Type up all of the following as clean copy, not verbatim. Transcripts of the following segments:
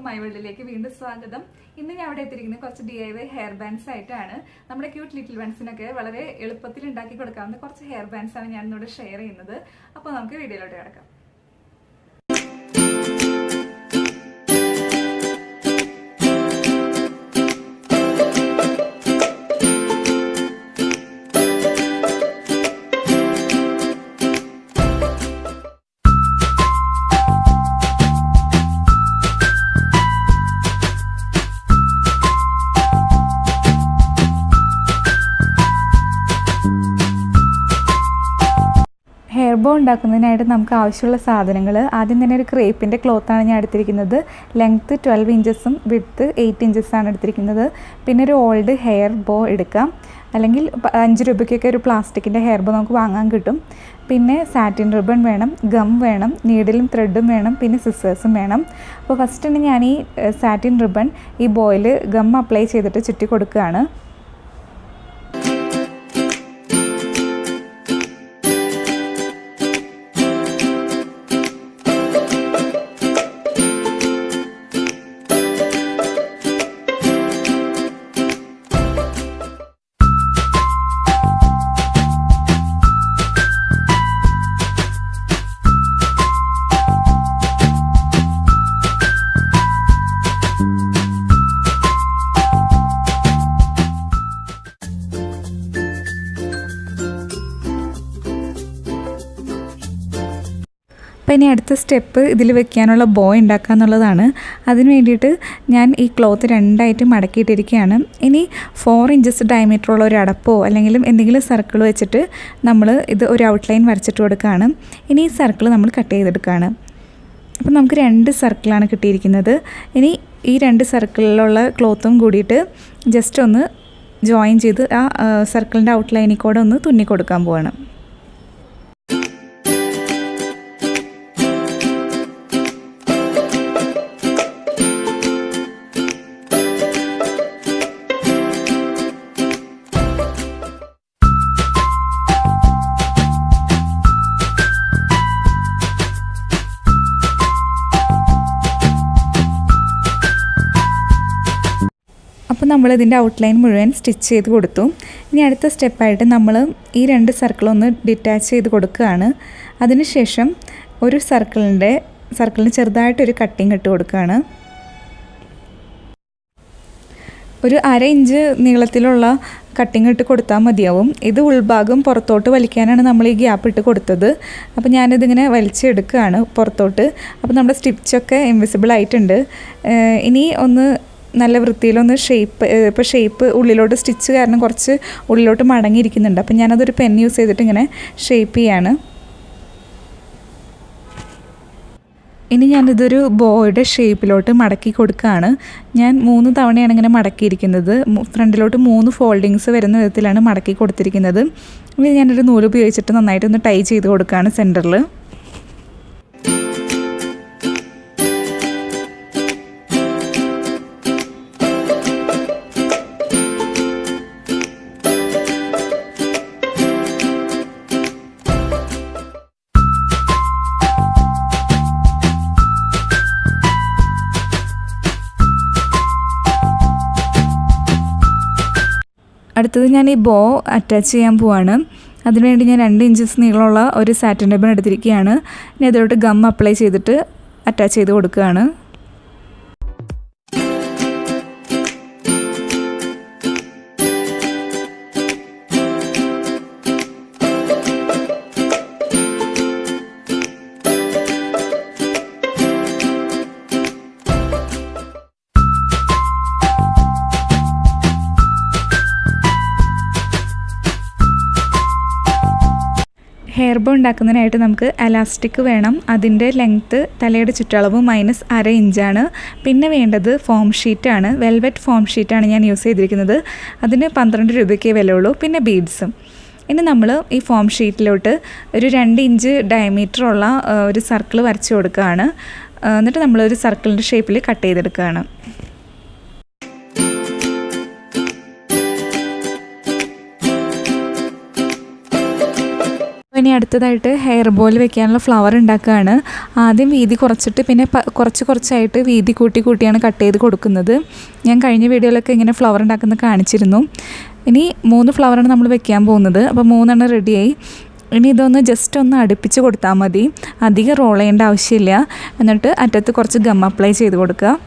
My വേൾഡിലേക്ക് വീണ്ടും സ്വാഗതം. ഇന്ന് ഞാൻ അവിടെ എത്തിയിരിക്കുന്നത് കുറച്ച് DIY ഹെയർ ബാൻഡ്സ് ആയിട്ടാണ്. നമ്മുടെ ക്യൂട്ട് ലിറ്റിൽ വൺസിനൊക്കെ വളരെ എളുപ്പത്തിൽ ഉണ്ടാക്കി കൊടുക്കാവുന്ന കുറച്ച് ഹെയർ ബാൻഡ്സ് ആണ് ഞാൻ ഇന്നിവിടെ ഷെയർ ചെയ്യുന്നത്. അപ്പോൾ നമുക്ക് വീഡിയോയിലോട്ട് കിടക്കാം. ഹെയർ ബോ ഉണ്ടാക്കുന്നതിനായിട്ട് നമുക്ക് ആവശ്യമുള്ള സാധനങ്ങൾ ആദ്യം തന്നെ ഒരു ക്രേപ്പിൻ്റെ ക്ലോത്താണ് ഞാൻ എടുത്തിരിക്കുന്നത്. ലെങ്ത്ത് 12 ഇഞ്ചസും വിഡ്ത്ത് 8 ഇഞ്ചസാണ് എടുത്തിരിക്കുന്നത്. പിന്നെ ഒരു ഓൾഡ് ഹെയർ ബോ എടുക്കാം, അല്ലെങ്കിൽ 5 രൂപയ്ക്കൊക്കെ ഒരു പ്ലാസ്റ്റിക്കിൻ്റെ ഹെയർ ബോ നമുക്ക് വാങ്ങാൻ കിട്ടും. പിന്നെ സാറ്റിൻ റിബൺ വേണം, ഗം വേണം, നീഡിലും ത്രെഡും വേണം, പിന്നെ സിസേഴ്സും വേണം. അപ്പോൾ ഫസ്റ്റ് തന്നെ ഞാൻ ഈ സാറ്റിൻ റിബൺ ഈ ബോയിൽ ഗം അപ്ലൈ ചെയ്തിട്ട് ചുറ്റി കൊടുക്കുകയാണ്. അപ്പോൾ ഇനി അടുത്ത സ്റ്റെപ്പ് ഇതിൽ വെക്കാനുള്ള ബോ ഉണ്ടാക്കുക എന്നുള്ളതാണ്. അതിന് വേണ്ടിയിട്ട് ഞാൻ ഈ ക്ലോത്ത് രണ്ടായിട്ട് മടക്കിയിട്ടിരിക്കുകയാണ്. ഇനി 4 ഇഞ്ചസ് ഡയമീറ്ററുള്ള ഒരു അടപ്പോ അല്ലെങ്കിൽ എന്തെങ്കിലും സർക്കിൾ വെച്ചിട്ട് നമ്മൾ ഇത് ഒരു ഔട്ട്ലൈൻ വരച്ചിട്ട് കൊടുക്കുകയാണ്. ഇനി ഈ സർക്കിൾ നമ്മൾ കട്ട് ചെയ്തെടുക്കുകയാണ്. അപ്പോൾ നമുക്ക് 2 സർക്കിളാണ് കിട്ടിയിരിക്കുന്നത്. ഇനി ഈ 2 സർക്കിളിലുള്ള ക്ലോത്തും കൂടിയിട്ട് ജസ്റ്റ് ഒന്ന് ജോയിൻ ചെയ്ത് ആ സർക്കിളിൻ്റെ ഔട്ട്ലൈനിൽ കൂടെ ഒന്ന് തുന്നി കൊടുക്കാൻ പോവാണ്. അപ്പോൾ നമ്മളിതിൻ്റെ ഔട്ട്ലൈൻ മുഴുവൻ സ്റ്റിച്ച് ചെയ്ത് കൊടുത്തു. ഇനി അടുത്ത സ്റ്റെപ്പായിട്ട് നമ്മൾ ഈ 2 സർക്കിളൊന്ന് ഡിറ്റാച്ച് ചെയ്ത് കൊടുക്കുകയാണ്. അതിനുശേഷം ഒരു സർക്കിളിന് ചെറുതായിട്ടൊരു കട്ടിങ് ഇട്ട് കൊടുക്കുകയാണ്. ഒരു 1/2 ഇഞ്ച് നീളത്തിലുള്ള കട്ടിങ് ഇട്ട് കൊടുത്താൽ മതിയാവും. ഇത് ഉൾഭാഗം പുറത്തോട്ട് വലിക്കാനാണ് നമ്മൾ ഈ ഗ്യാപ്പ് ഇട്ട് കൊടുത്തത്. അപ്പോൾ ഞാനിതിങ്ങനെ വലിച്ചെടുക്കുകയാണ് പുറത്തോട്ട്. അപ്പോൾ നമ്മുടെ സ്റ്റിച്ചൊക്കെ ഇൻവിസിബിൾ ആയിട്ടുണ്ട്. ഇനി ഒന്ന് നല്ല വൃത്തിയിലൊന്ന് ഷേപ്പ് ഉള്ളിലോട്ട് സ്റ്റിച്ച് കാരണം കുറച്ച് ഉള്ളിലോട്ട് മടങ്ങിയിരിക്കുന്നുണ്ട്. അപ്പം ഞാനതൊരു പെൻ യൂസ് ചെയ്തിട്ട് ഇങ്ങനെ ഷേപ്പ് ചെയ്യാണ്. ഇനി ഞാനിതൊരു ബോയുടെ ഷേപ്പിലോട്ട് മടക്കി കൊടുക്കുകയാണ്. ഞാൻ 3 തവണയാണ് ഇങ്ങനെ മടക്കിയിരിക്കുന്നത്. ഫ്രണ്ടിലോട്ട് 3 ഫോൾഡിങ്സ് വരുന്ന വിധത്തിലാണ് മടക്കി കൊടുത്തിരിക്കുന്നത്. ഇനി ഞാനൊരു നൂല് ഉപയോഗിച്ചിട്ട് നന്നായിട്ടൊന്ന് ടൈ ചെയ്ത് കൊടുക്കുകയാണ് സെൻറ്ററിൽ. അടുത്തത് ഞാൻ ഈ ബോ അറ്റാച്ച് ചെയ്യാൻ പോവാണ്. അതിനുവേണ്ടി ഞാൻ 2 ഇഞ്ചസ് നീളമുള്ള ഒരു സാറ്റിൻ റിബൺ എടുത്തിരിക്കുകയാണ്. ഇനി അതിലോട്ട് ഗം അപ്ലൈ ചെയ്തിട്ട് അറ്റാച്ച് ചെയ്ത് കൊടുക്കുകയാണ്. ഹെയർ ബോ ഉണ്ടാക്കുന്നതിനായിട്ട് നമുക്ക് എലാസ്റ്റിക് വേണം. അതിൻ്റെ ലെങ്ത്ത് തലയുടെ ചുറ്റളവ് -1/2 ഇഞ്ചാണ്. പിന്നെ വേണ്ടത് ഫോം ഷീറ്റാണ്. വെൽവെറ്റ് ഫോം ഷീറ്റാണ് ഞാൻ യൂസ് ചെയ്തിരിക്കുന്നത്. അതിന് 12 രൂപയ്ക്കേ വിലയുള്ളൂ. പിന്നെ ബീഡ്സും. ഇനി നമ്മൾ ഈ ഫോം ഷീറ്റിലോട്ട് ഒരു 2 ഇഞ്ച് ഡയമീറ്ററുള്ള ഒരു സർക്കിൾ വരച്ച് കൊടുക്കുകയാണ്. എന്നിട്ട് നമ്മളൊരു സർക്കിളിൻ്റെ ഷേപ്പിൽ കട്ട് ചെയ്തെടുക്കുകയാണ്. ഇനി അടുത്തതായിട്ട് ഹെയർ ബോയിൽ വെക്കാനുള്ള ഫ്ലവർ ഉണ്ടാക്കുകയാണ്. ആദ്യം വീതി കുറച്ചിട്ട് പിന്നെ കുറച്ചായിട്ട് വീതി കൂട്ടിയാണ് കട്ട് ചെയ്ത് കൊടുക്കുന്നത്. ഞാൻ കഴിഞ്ഞ വീഡിയോയിലൊക്കെ ഇങ്ങനെ ഫ്ലവർ ഉണ്ടാക്കുന്നത് കാണിച്ചിരുന്നു. ഇനി 3 ഫ്ലവറാണ് നമ്മൾ വെക്കാൻ പോകുന്നത്. അപ്പോൾ 3 റെഡിയായി. ഇനി ഇതൊന്ന് ജസ്റ്റ് ഒന്ന് അടുപ്പിച്ച് കൊടുത്താൽ മതി, അധികം റോൾ ചെയ്യേണ്ട ആവശ്യമില്ല. എന്നിട്ട് അറ്റത്ത് കുറച്ച് ഗം അപ്ലൈ ചെയ്ത് കൊടുക്കുക.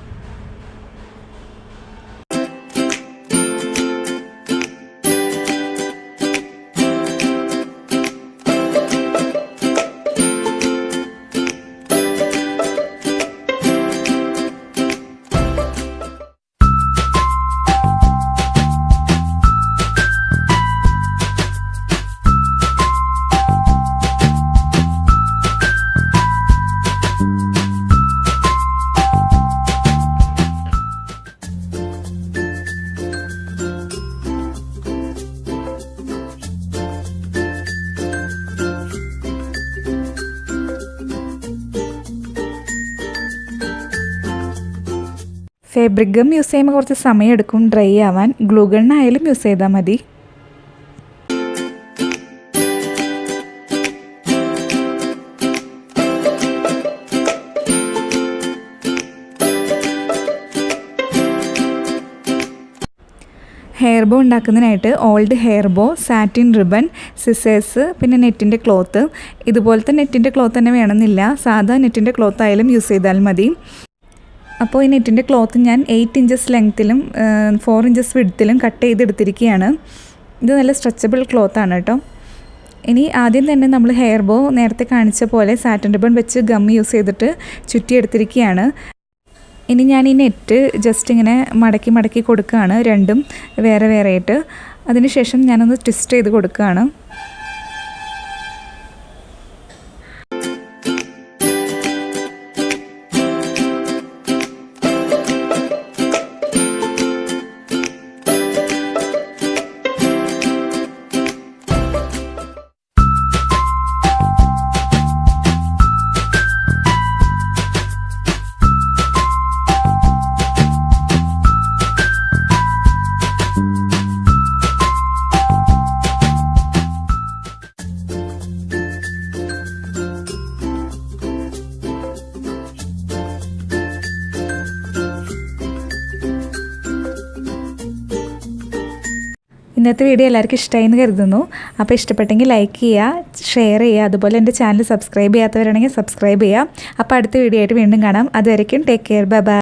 ഫാബ്രിക് ഗം യൂസ് ചെയ്യുമ്പോൾ കുറച്ച് സമയം എടുക്കും ഡ്രൈ ആവാൻ. ഗ്ലൂ ഗണ്ണായാലും യൂസ് ചെയ്താൽ മതി. ഹെയർ ബോ ഉണ്ടാക്കുന്നതിനായിട്ട് old hair bow, satin ribbon, scissors, പിന്നെ നെറ്റിൻ്റെ ക്ലോത്ത്. ഇതുപോലത്തെ നെറ്റിൻ്റെ ക്ലോത്ത് തന്നെ വേണമെന്നില്ല, സാധാ നെറ്റിൻ്റെ ക്ലോത്ത് ആയാലും യൂസ് ചെയ്താൽ മതി. അപ്പോൾ ഈ നെറ്റിൻ്റെ ക്ലോത്ത് ഞാൻ 8 ഇഞ്ചസ് ലെങ്ത്തിലും 4 ഇഞ്ചസ് വിഡ്ത്തിലും കട്ട് ചെയ്തെടുത്തിരിക്കുകയാണ്. ഇത് നല്ല സ്ട്രെച്ചബിൾ ക്ലോത്താണ് കേട്ടോ. ഇനി ആദ്യം തന്നെ നമ്മൾ ഹെയർ ബോ നേരത്തെ കാണിച്ച പോലെ സാറ്റിൻ റിബൺ വെച്ച് ഗം യൂസ് ചെയ്തിട്ട് ചുറ്റിയെടുത്തിരിക്കുകയാണ്. ഇനി ഞാൻ ഈ നെറ്റ് ജസ്റ്റ് ഇങ്ങനെ മടക്കി കൊടുക്കുകയാണ്, രണ്ടും വേറെ ആയിട്ട്. അതിനുശേഷം ഞാനൊന്ന് ട്വിസ്റ്റ് ചെയ്ത് കൊടുക്കുകയാണ്. ഇന്നത്തെ വീഡിയോ എല്ലാവർക്കും ഇഷ്ടമായി എന്ന് കരുതുന്നു. അപ്പോൾ ഇഷ്ടപ്പെട്ടെങ്കിൽ ലൈക്ക് ചെയ്യുക, ഷെയർ ചെയ്യുക, അതുപോലെ എൻ്റെ ചാനൽ സബ്സ്ക്രൈബ് ചെയ്യാത്തവരാണെങ്കിൽ സബ്സ്ക്രൈബ് ചെയ്യുക. അപ്പോൾ അടുത്ത വീഡിയോ ആയിട്ട് വീണ്ടും കാണാം. അതുവരയ്ക്കും ടേക്ക് കെയർ, ബൈ ബൈ.